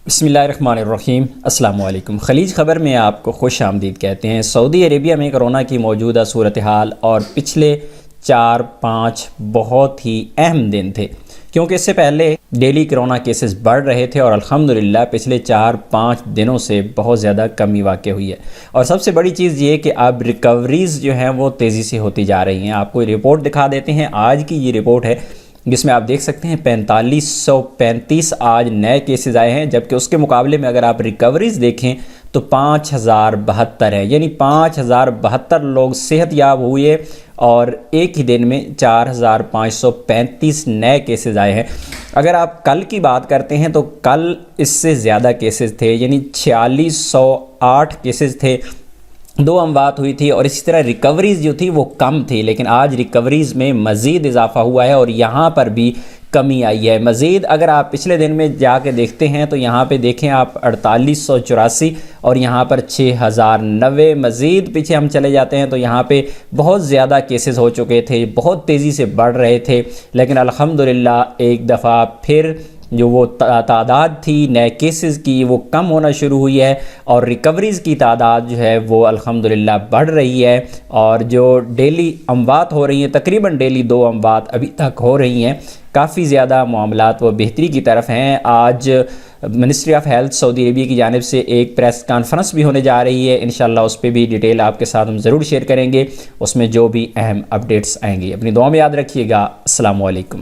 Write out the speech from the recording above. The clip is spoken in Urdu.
بسم اللہ الرحمن الرحیم۔ السلام علیکم۔ خلیج خبر میں آپ کو خوش آمدید کہتے ہیں۔ سعودی عربیہ میں کرونا کی موجودہ صورتحال اور پچھلے 4-5 بہت ہی اہم دن تھے، کیونکہ اس سے پہلے ڈیلی کرونا کیسز بڑھ رہے تھے اور الحمدللہ پچھلے 4-5 دنوں سے بہت زیادہ کمی واقع ہوئی ہے۔ اور سب سے بڑی چیز یہ کہ اب ریکوریز جو ہیں وہ تیزی سے ہوتی جا رہی ہیں۔ آپ کو رپورٹ دکھا دیتے ہیں۔ آج کی یہ رپورٹ ہے جس میں آپ دیکھ سکتے ہیں 4535 آج نئے کیسز آئے ہیں، جبکہ اس کے مقابلے میں اگر آپ ریکوریز دیکھیں تو 5072 ہیں، یعنی 5072 لوگ صحت یاب ہوئے اور ایک ہی دن میں 4535 نئے کیسز آئے ہیں۔ اگر آپ کل کی بات کرتے ہیں تو کل اس سے زیادہ کیسز تھے، یعنی 4608 کیسز تھے، 2 اموات ہوئی تھی، اور اسی طرح ریکوریز جو تھی وہ کم تھی، لیکن آج ریکوریز میں مزید اضافہ ہوا ہے اور یہاں پر بھی کمی آئی ہے مزید۔ اگر آپ پچھلے دن میں جا کے دیکھتے ہیں تو یہاں پہ دیکھیں آپ 4884 اور یہاں پر 6090، مزید پیچھے ہم چلے جاتے ہیں تو یہاں پہ بہت زیادہ کیسز ہو چکے تھے، بہت تیزی سے بڑھ رہے تھے، لیکن الحمدللہ ایک دفعہ پھر جو وہ تعداد تھی نئے کیسز کی وہ کم ہونا شروع ہوئی ہے اور ریکوریز کی تعداد جو ہے وہ الحمدللہ بڑھ رہی ہے، اور جو ڈیلی اموات ہو رہی ہیں تقریباً ڈیلی 2 اموات ابھی تک ہو رہی ہیں، کافی زیادہ معاملات وہ بہتری کی طرف ہیں۔ آج منسٹری آف ہیلتھ سعودی عربیہ کی جانب سے ایک پریس کانفرنس بھی ہونے جا رہی ہے، انشاءاللہ اس پہ بھی ڈیٹیل آپ کے ساتھ ہم ضرور شیئر کریں گے، اس میں جو بھی اہم اپڈیٹس آئیں گی۔ اپنی دعا میں یاد رکھیے گا۔ السلام علیکم۔